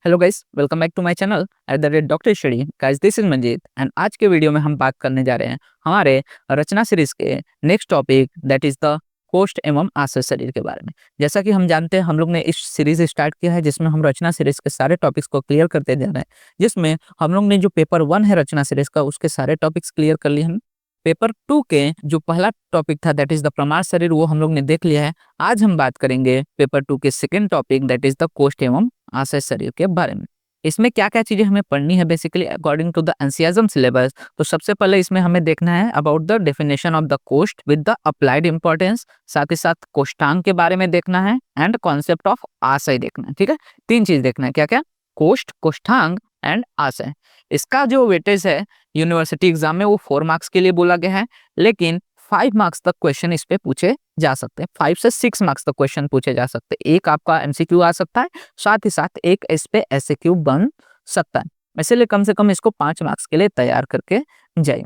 Hello guys, welcome back to my channel at the rate doctor study. Guys, this is Manjeet and आज के video में हम बात करने जा रहे हैं हमारे रचना सीरीज के next topic that is the कोष्ठ एवं आश्रय शरीर के बारे में। जैसा कि हम जानते हैं, हम लोग ने इस सीरीज स्टार्ट किया है जिसमें हम रचना सीरीज के सारे टॉपिक्स को क्लियर करते जा रहे हैं, जिसमें हम लोग ने जो पेपर 1 है रचना सीरीज का उसके सारे टॉपिक्स क्लियर कर लिए हैं। पेपर 2 के जो पहला टॉपिक था दैट इज द प्रमाण शरीर, वो हम लोग ने देख लिया है। आज हम बात करेंगे पेपर 2 के second topic that is the कोष्ठ एवं आश्रय शरीर के बारे में। इसमें क्या क्या चीजें हमें पढ़नी है basically according to the NCERT syllabus. तो सबसे पहले इसमें हमें देखना है about the definition of the कोष्ठ विद द अप्लाइड इंपॉर्टेंस, साथ ही साथ कोष्ठांग के बारे में देखना है एंड कॉन्सेप्ट ऑफ आशय देखना है। ठीक है, 3 चीज देखना है, क्या क्या? कोष्ठ, कोष्ठांग एंड आशय। इसका जो वेटेज है यूनिवर्सिटी एग्जाम में वो 4 मार्क्स के लिए बोला गया है, लेकिन 5 मार्क्स तक क्वेश्चन इस पे पूछे जा सकते हैं। 5 से 6 मार्क्स तक क्वेश्चन पूछे जा सकते हैं। एक आपका एमसीक्यू आ सकता है, साथ ही साथ एक इस पे एसक्यू बन सकता है। इसीलिए कम से कम इसको 5 मार्क्स के लिए तैयार करके जाइए।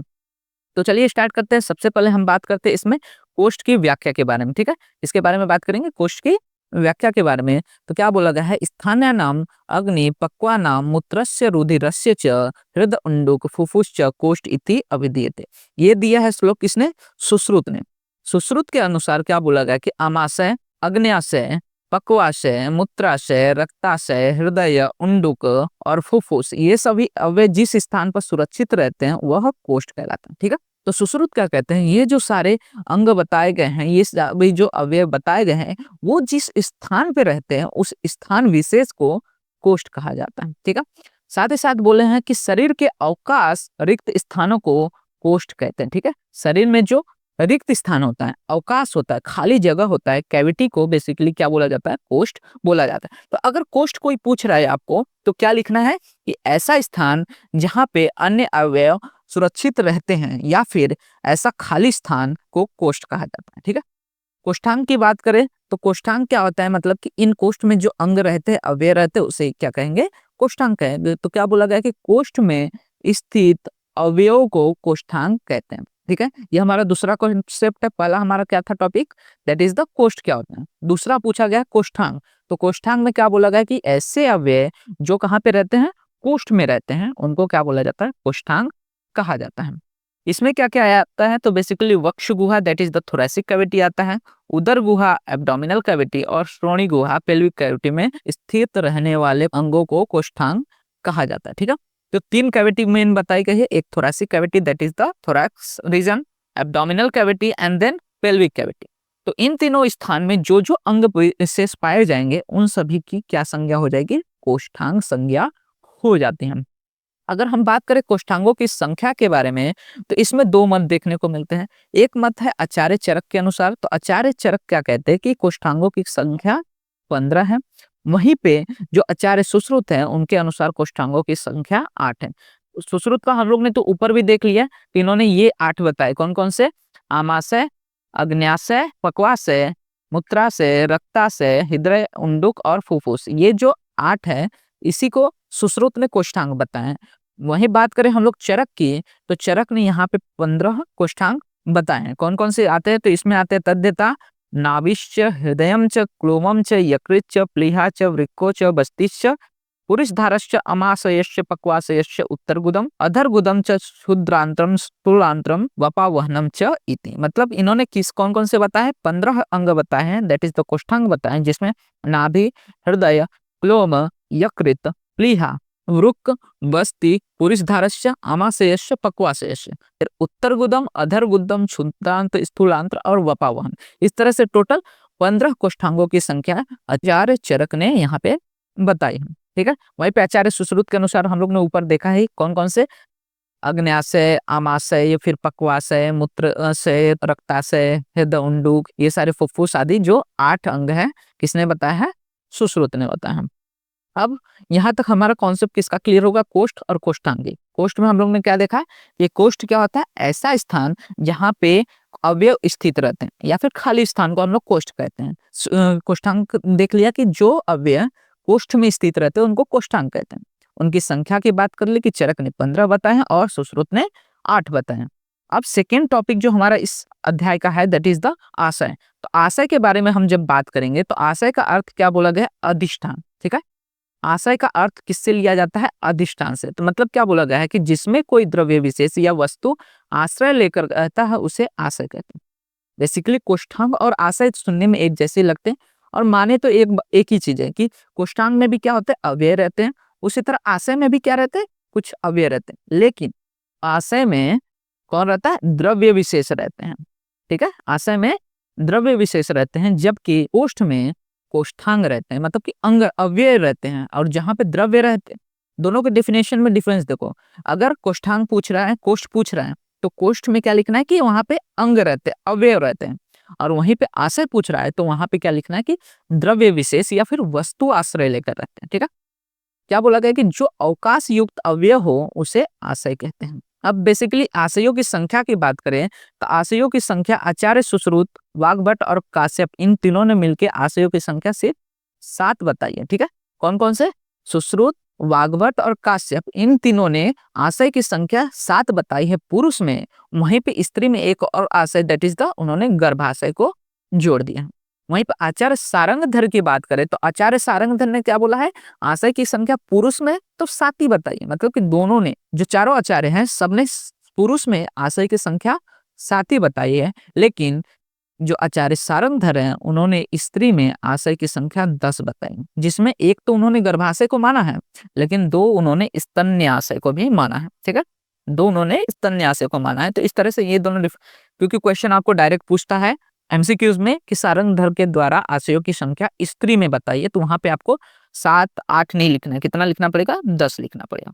तो चलिए स्टार्ट करते हैं। सबसे पहले हम बात करते हैं इसमें कोष्ठ की व्याख्या के बारे में। ठीक है, इसके बारे में बात करेंगे कोष्ठ की व्याख्या के बारे में। तो क्या बोला गया है? स्थान्या नाम अग्नि पक्वा नाम मूत्रस्य रुधिरस्य च हृदय उंडुक फुफ्फुस च कोष्ठ इति अभिधीयते। ये दिया है श्लोक किसने? सुश्रुत ने। सुश्रुत के अनुसार क्या बोला गया कि आमाशय, अग्न्याशय, पक्वाशय, मूत्राशय, रक्ताशय, हृदय, उंडुक और फुफ्फुस, ये सभी अवयव जिस स्थान पर सुरक्षित रहते हैं वह कोष्ठ कहलाता है। ठीक है, तो सुश्रुत क्या कहते हैं? ये जो सारे अंग बताए गए हैं, ये सभी जो अवयव बताए गए हैं, वो जिस स्थान पे रहते हैं उस स्थान विशेष को कोष्ठ कहा जाता है। ठीक है, साथ ही साथ बोले हैं कि शरीर के अवकाश रिक्त स्थानों को कोष्ठ कहते हैं। ठीक है, शरीर में जो रिक्त स्थान होता है, अवकाश होता है, खाली जगह होता है, कैविटी को बेसिकली क्या बोला जाता है? कोष्ठ बोला जाता है। तो अगर कोष्ठ कोई पूछ रहा है आपको तो क्या लिखना है कि ऐसा स्थान जहां पे अन्य अवयव सुरक्षित रहते हैं या फिर ऐसा खाली स्थान को कोष्ठ कहा जाता है। ठीक है, कोष्ठांग की बात करें तो कोष्ठांग क्या होता है? मतलब कि इन कोष्ठ में जो अंग रहते हैं, अवयव रहते हैं, उसे क्या कहेंगे? कोष्ठांग कहेंगे। तो क्या बोला गया कि कोष्ठ में स्थित अवयव को कोष्ठांग कहते हैं। ठीक है, ये हमारा दूसरा कॉन्सेप्ट है। पहला हमारा क्या था टॉपिक? दैट इज द कोष्ठ क्या होता है। दूसरा पूछा गया कोष्ठांग। तो कोष्ठांग में क्या बोला गया कि ऐसे अवयव जो कहाँ पे रहते हैं? कोष्ठ में रहते हैं, उनको क्या बोला जाता है? कोष्ठांग कहा जाता है। इसमें क्या क्या आता है? तो बेसिकली वक्ष गुहा that is the thoracic cavity आता है, उदर गुहा एब्डोमिनल कैविटी और श्रोणी गुहा पेल्विक कैविटी में स्थित रहने वाले अंगों को कोष्ठांग कहा जाता है। ठीक है, तो 3 कैविटी मेन बताई गई है। एक thoracic cavity that is the thorax region, abdominal cavity and then pelvic cavity. तो इन तीनों स्थान में जो जो अंग विशेष पाए जाएंगे उन सभी की क्या संज्ञा हो जाएगी? कोष्ठांग संज्ञा हो जाती है। अगर हम बात करें कोष्ठांगों की संख्या के बारे में तो इसमें 2 मत देखने को मिलते हैं। एक मत है आचार्य चरक के अनुसार। तो आचार्य चरक क्या कहते हैं कि कोष्ठांगों की संख्या 15 है। वहीं पे जो आचार्य सुश्रुत है उनके अनुसार कोष्ठांगों की संख्या 8 है। सुश्रुत का हम लोग ने तो ऊपर भी देख लिया कि इन्होंने ये 8 बताए। कौन कौन से? आमाशय, अग्न्याशय, पक्वाशय, मूत्राशय, रक्ताशय, हृदय, उंडुक और फुफ्फुस, ये जो 8 है इसी को सुश्रुत ने कोष्ठांग बताए। वहीं बात करें हम लोग चरक की तो चरक ने यहाँ पे 15 कोष्ठांग बताए हैं। कौन कौन से आते हैं? तो इसमें आते हैं तद्यता नाभिश्च, हृदयम च, क्लोमम च, यकृत च, प्लीहा च, वृक्को च, बस्तिश्च, पुरुषधारश्च, अमाशयश्च, पक्वाशयश्च, उत्तरगुदम, अधरगुदम च, क्षुद्रांत्रम, स्थूलांत्रम, वपावहनम च इति। मतलब इन्होंने किस कौन कौन से बताए? 15 अंग बताए हैं, दैट इज द कोष्ठांग बताए हैं, जिसमें नाभि, हृदय, क्लोम, यकृत, प्लीहा, वृक्क, बस्ति, पुरुषधारश्च, आमाशयश्च, पक्वाशयश्च, फिर उत्तरगुदम, अधरगुदम, क्षुद्रांत, स्थूलांत्र और वपावहन। इस तरह से टोटल 15 कोष्ठांगों की संख्या आचार्य चरक ने यहाँ पे बताई है। ठीक है, वहीं पे आचार्य सुश्रुत के अनुसार हम लोग ने ऊपर देखा है कौन कौन से? अग्न्याशय, आमाशय, फिर पक्वाशय, मूत्राशय, रक्ताशय, हृदय, उंडुक, ये सारे फुफ्फुस आदि जो 8 अंग है किसने बताया है? सुश्रुत ने बताया है। अब यहाँ तक हमारा कॉन्सेप्ट किसका क्लियर होगा? कोष्ठ और कोष्ठांगी। कोष्ठ में हम लोग ने क्या देखा? ये कोष्ठ क्या होता है? ऐसा स्थान जहाँ पे अवयव स्थित रहते हैं या फिर खाली स्थान को हम लोग कोष्ठ कहते हैं। कोष्ठांग देख लिया कि जो अवयव कोष्ठ में स्थित रहते हैं उनको कोष्ठांग कहते हैं। उनकी संख्या की बात कर ली कि चरक ने 15 बताए हैं और सुश्रुत ने 8 बताए हैं। अब सेकेंड टॉपिक जो हमारा इस अध्याय का है दैट इज द आशय। तो आशय के बारे में हम जब बात करेंगे तो आशय का अर्थ क्या बोला गया? अधिष्ठान। ठीक है, आशय का अर्थ किससे लिया जाता है? अधिष्ठान से। तो मतलब क्या बोला गया है कि जिसमें कोई द्रव्य विशेष या वस्तु आश्रय लेकर रहता है उसे आशय कहते हैं। बेसिकली कोष्ठांग और आशय सुनने में एक जैसे लगते हैं और माने तो एक ही चीज है कि कोष्ठांग में भी क्या होता है? अव्यय रहते हैं। उसी तरह आशय में भी क्या रहते हैं? कुछ अव्यय रहते हैं। लेकिन आशय में कौन रहता है? द्रव्य विशेष रहते हैं। ठीक है, आशय में द्रव्य विशेष रहते हैं, जबकि कोष्ठ में कोष्ठांग रहते हैं, मतलब कि अंग अव्यय रहते हैं। और जहां पे द्रव्य रहते हैं, दोनों के डेफिनेशन में डिफरेंस देखो। अगर कोष्ठांग पूछ रहा है, कोष्ठ पूछ रहा है, तो कोष्ठ में क्या लिखना है कि वहां पे अंग रहते हैं, अवयव रहते हैं। और वहीं पे आशय पूछ रहा है तो वहां पे क्या लिखना है कि द्रव्य विशेष या फिर वस्तु आश्रय लेकर रहते हैं। ठीक है, क्या बोला गया कि जो अवकाश युक्त अवयव हो उसे आशय कहते हैं। अब बेसिकली आशयों की संख्या की बात करें तो आशयों की संख्या आचार्य सुश्रुत, वाग्भट और काश्यप इन तीनों ने मिलकर आशयों की संख्या सिर्फ 7 बताई है। ठीक है, कौन कौन से? सुश्रुत, वाग्भट और काश्यप इन तीनों ने आशय की संख्या 7 बताई है पुरुष में। वहीं पे स्त्री में एक और आशय दैट इज द उन्होंने गर्भाशय को जोड़ दिया। वहीं पर आचार्य सारंगधर की बात करें तो आचार्य सारंगधर ने क्या बोला है? आशय की संख्या पुरुष में तो 7 ही बताई है। मतलब कि दोनों ने, जो चारों आचार्य हैं, सबने पुरुष में आशय की संख्या 7 ही बताई है। लेकिन जो आचार्य सारंगधर हैं उन्होंने स्त्री में आशय की संख्या 10 बताई, जिसमें एक तो उन्होंने गर्भाशय को माना है, लेकिन 2 उन्होंने स्तन्याशय को भी माना है। ठीक है, 2 उन्होंने स्तन्याशय को माना है। तो इस तरह से ये दोनों, क्योंकि क्वेश्चन आपको डायरेक्ट पूछता है एमसीक्यूज में कि सारंगधर के द्वारा आशयों की संख्या स्त्री में बताइए, तो वहां पे आपको 7 8 नहीं लिखना है। कितना लिखना पड़ेगा? 10 लिखना पड़ेगा।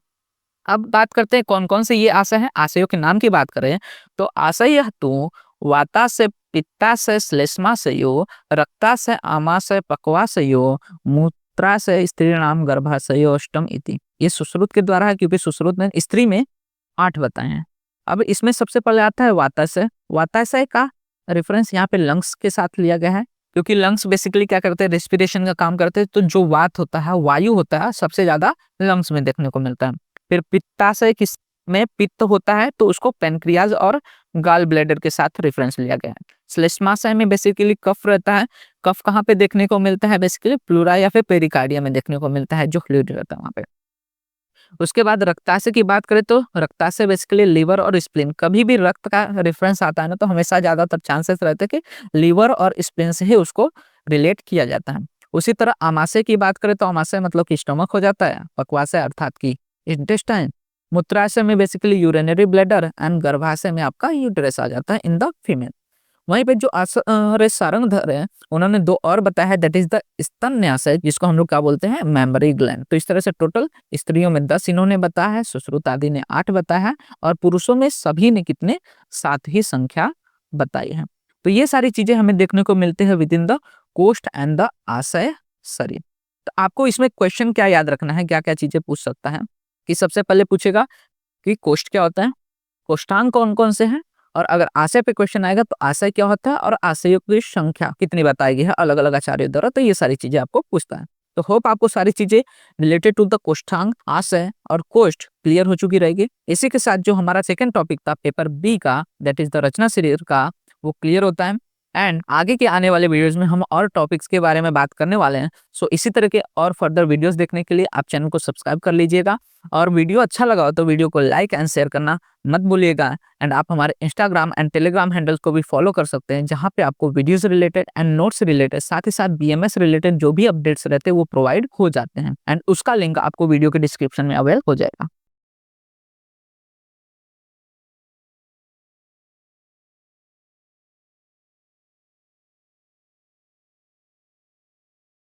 अब बात करते हैं कौन कौन से ये आशय हैं। आशयों के नाम की बात करें तो आशय तो वाताशय, पित्ताशय, श्लेष्माशयो, रक्ताशय, आमाशय, पक्वाशयो, मूत्राशय, स्त्रीणाम गर्भाशयो अष्टम इति। ये सुश्रुत के द्वारा है, क्योंकि सुश्रुत ने स्त्री में 8 बताए हैं। अब इसमें सबसे पहले आता है वाताशय। वाताशय का रेफरेंस यहाँ पे लंग्स के साथ लिया गया है, क्योंकि लंग्स बेसिकली क्या करते हैं? रेस्पिरेशन का काम करते हैं। तो जो वात होता है, वायु होता है, सबसे ज्यादा लंग्स में देखने को मिलता है। फिर पित्ताशय किस में पित्त होता है, तो उसको पेनक्रियाज और गाल ब्लैडर के साथ रेफरेंस लिया गया है। श्लेष्माशय में बेसिकली कफ रहता है। कफ कहाँ पे देखने को मिलता है? बेसिकली प्लूरा या फिर पेरिकार्डिया में देखने को मिलता है, जो फ्लूइड रहता है वहां पे। उसके बाद रक्ताशय की बात करें तो रक्ताशय बेसिकली लीवर और स्प्लीन। कभी भी रक्त का रेफरेंस आता है ना, तो हमेशा ज्यादातर चांसेस रहते हैं कि लीवर और स्प्लीन से ही उसको रिलेट किया जाता है। उसी तरह आमाशय की बात करें तो आमाशय मतलब कि स्टमक हो जाता है। पक्वाशय अर्थात की इंटेस्टाइन। मूत्राशय में बेसिकली यूरिनरी ब्लैडर एंड गर्भाशय में आपका यूटेरस आ जाता है इन द फीमेल। वहीं पे जो सारंगधर है उन्होंने 2 और बताया है, दैट इज द स्तन्याशय, जिसको हम लोग क्या बोलते हैं? Memory gland. तो इस तरह से टोटल स्त्रियों में 10 इन्होंने बताया है, सुश्रुत आदि ने 8 बताया है, और पुरुषों में सभी ने कितने? 7 ही संख्या बताई है। तो ये सारी चीजें हमें देखने को मिलते हैं विद इन द कोष्ठ एंड द आशय शरीर। तो आपको इसमें क्वेश्चन क्या याद रखना है, क्या क्या चीजें पूछ सकता है कि सबसे पहले पूछेगा कि कोष्ठ क्या होता है, कोष्ठांग कौन कौन से हैं, और अगर आशय पे क्वेश्चन आएगा तो आशय क्या होता है और आशयों की संख्या कितनी बताई गई है अलग अलग आचार्यों द्वारा। तो ये सारी चीजें आपको पूछता है। तो होप आपको सारी चीजें रिलेटेड टू द कोष्ठांग, आशय और कोष्ठ क्लियर हो चुकी रहेगी। इसी के साथ जो हमारा सेकंड टॉपिक था पेपर बी का, दैट इज द रचना शरीर का, वो क्लियर होता है। एंड आगे के आने वाले वीडियोस में हम और टॉपिक्स के बारे में बात करने वाले हैं। सो इसी तरह के और फर्दर वीडियोस देखने के लिए आप चैनल को सब्सक्राइब कर लीजिएगा, और वीडियो अच्छा लगा हो तो वीडियो को लाइक एंड शेयर करना मत भूलिएगा। एंड आप हमारे इंस्टाग्राम एंड टेलीग्राम हैंडल्स को भी फॉलो कर सकते हैं, जहां पे आपको videos related and notes related, साथ ही साथ बीएमएस रिलेटेड जो भी अपडेट्स रहते हैं वो प्रोवाइड हो जाते हैं। एंड उसका लिंक आपको वीडियो के डिस्क्रिप्शन में अवेल हो जाएगा।